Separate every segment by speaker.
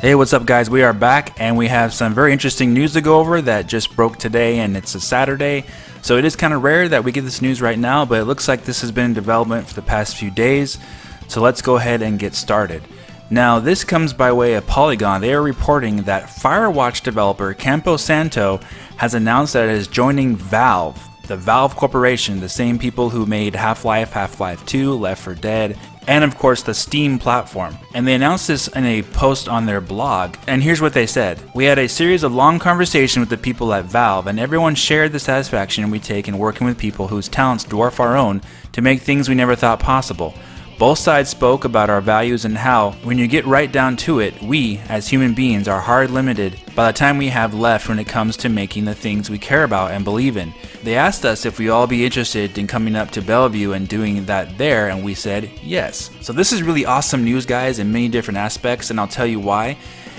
Speaker 1: Hey, what's up guys? We are back and we have some very interesting news to go over that just broke today, and it's a Saturday. So it is kind of rare that we get this news right now, but it looks like this has been in development for the past few days. So let's go ahead and get started. Now this comes by way of Polygon. They are reporting that Firewatch developer Campo Santo has announced that it is joining Valve. The Valve Corporation, the same people who made Half-Life, Half-Life 2, Left 4 Dead, and of course the Steam platform. And they announced this in a post on their blog, and here's what they said. We had a series of long conversations with the people at Valve, and everyone shared the satisfaction we take in working with people whose talents dwarf our own to make things we never thought possible. Both sides spoke about our values and how, when you get right down to it, we, as human beings, are hard limited by the time we have left when it comes to making the things we care about and believe in. They asked us if we all be interested in coming up to Bellevue and doing that there, and we said yes. So this is really awesome news, guys, in many different aspects, and I'll tell you why.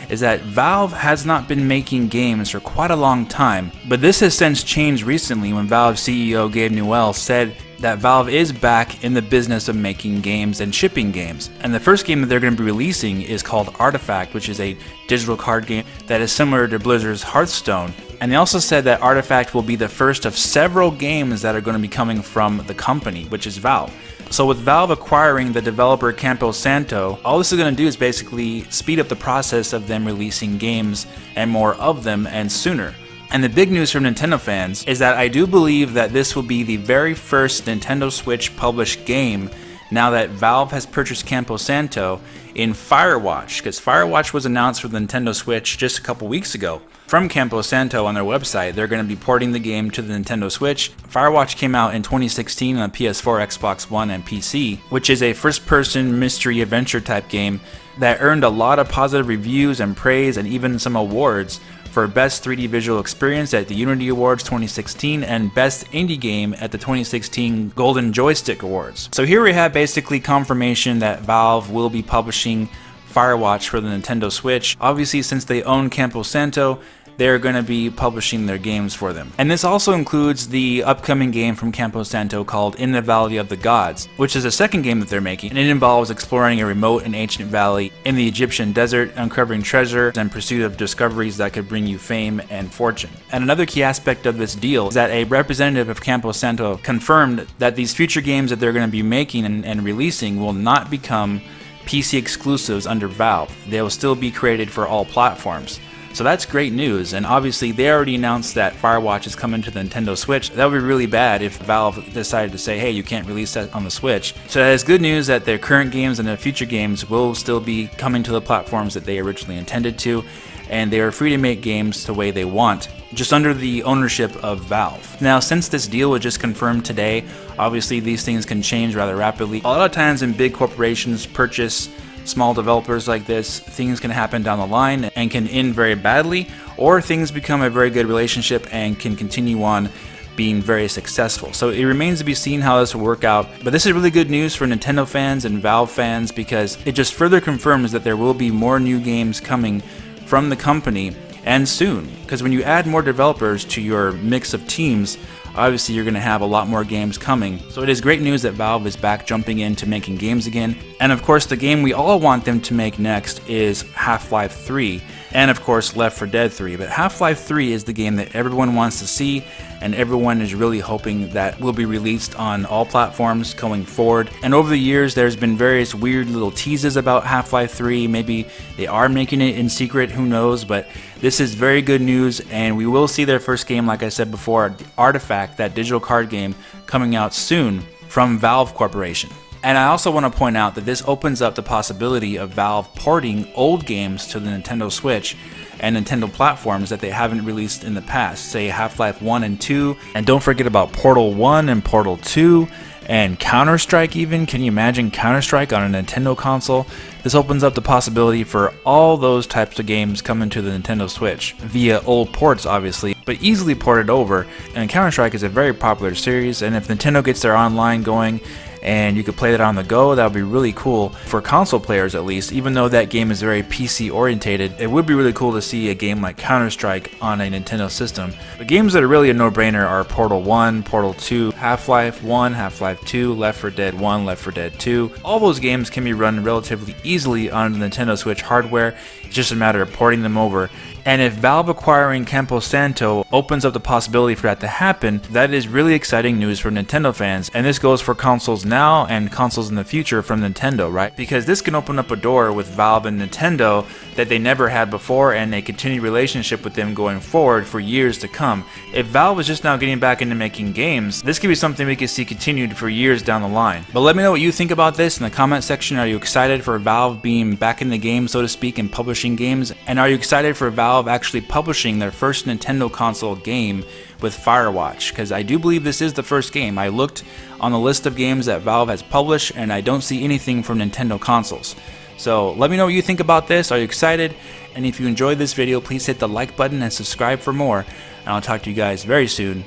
Speaker 1: Is that Valve has not been making games for quite a long time, but this has since changed recently when Valve CEO Gabe Newell said that Valve is back in the business of making games and shipping games. And the first game that they're going to be releasing is called Artifact, which is a digital card game that is similar to Blizzard's Hearthstone. And they also said that Artifact will be the first of several games that are going to be coming from the company, which is Valve. So with Valve acquiring the developer Campo Santo, all this is going to do is basically speed up the process of them releasing games and more of them and sooner. And the big news for Nintendo fans is that I do believe that this will be the very first Nintendo Switch published game now that Valve has purchased Campo Santo in Firewatch, because Firewatch was announced for the Nintendo Switch just a couple weeks ago. From Campo Santo on their website, they're going to be porting the game to the Nintendo Switch. Firewatch came out in 2016 on PS4, Xbox One, and PC, which is a first-person mystery adventure type game that earned a lot of positive reviews and praise and even some awards for Best 3D Visual Experience at the Unity Awards 2016 and Best Indie Game at the 2016 Golden Joystick Awards. So here we have basically confirmation that Valve will be publishing Firewatch for the Nintendo Switch. Obviously, since they own Campo Santo, they're going to be publishing their games for them. And this also includes the upcoming game from Campo Santo called In the Valley of the Gods, which is a second game that they're making, and it involves exploring a remote and ancient valley in the Egyptian desert, uncovering treasure and pursuit of discoveries that could bring you fame and fortune. And another key aspect of this deal is that a representative of Campo Santo confirmed that these future games that they're going to be making and releasing will not become PC exclusives under Valve. They will still be created for all platforms. So that's great news, and obviously they already announced that Firewatch is coming to the Nintendo Switch. That would be really bad if Valve decided to say, hey, you can't release that on the Switch. So that is good news that their current games and their future games will still be coming to the platforms that they originally intended to, and they are free to make games the way they want, just under the ownership of Valve. Now, since this deal was just confirmed today, obviously these things can change rather rapidly. A lot of times when big corporations purchase small developers like this, things can happen down the line and can end very badly, or things become a very good relationship and can continue on being very successful. So it remains to be seen how this will work out, but this is really good news for Nintendo fans and Valve fans because it just further confirms that there will be more new games coming from the company, and soon, because when you add more developers to your mix of teams, obviously you're going to have a lot more games coming. So it is great news that Valve is back jumping into making games again. And of course the game we all want them to make next is Half-Life 3, and of course Left 4 Dead 3. But Half-Life 3 is the game that everyone wants to see, and everyone is really hoping that will be released on all platforms going forward. And over the years there's been various weird little teases about Half-Life 3. Maybe they are making it in secret, who knows, but this is very good news, and we will see their first game, like I said before, Artifact, that digital card game, coming out soon from Valve Corporation. And I also want to point out that this opens up the possibility of Valve porting old games to the Nintendo Switch and Nintendo platforms that they haven't released in the past, say Half-Life 1 and 2, and don't forget about Portal 1 and Portal 2, and Counter-Strike even. Can you imagine Counter-Strike on a Nintendo console? This opens up the possibility for all those types of games coming to the Nintendo Switch via old ports, obviously, but easily ported over. And Counter-Strike is a very popular series, and if Nintendo gets their online going and you could play that on the go, that would be really cool for console players at least. Even though that game is very PC orientated, it would be really cool to see a game like Counter-Strike on a Nintendo system. But games that are really a no-brainer are Portal 1, Portal 2, Half-Life 1, Half-Life 2, Left 4 Dead 1, Left 4 Dead 2. All those games can be run relatively easily on the Nintendo Switch hardware It's just a matter of porting them over. And if Valve acquiring Campo Santo opens up the possibility for that to happen, that is really exciting news for Nintendo fans. And this goes for consoles now and consoles in the future from Nintendo, right? Because this can open up a door with Valve and Nintendo that they never had before, and a continued relationship with them going forward for years to come. If Valve is just now getting back into making games, this could be something we could see continued for years down the line. But let me know what you think about this in the comment section. Are you excited for Valve being back in the game, so to speak, and publishing games? And are you excited for Valve actually publishing their first Nintendo console game with Firewatch? Because I do believe this is the first game. I looked on the list of games that Valve has published and I don't see anything from Nintendo consoles. So let me know what you think about this. Are you excited? And if you enjoyed this video, please hit the like button and subscribe for more. And I'll talk to you guys very soon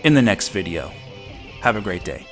Speaker 1: in the next video. Have a great day.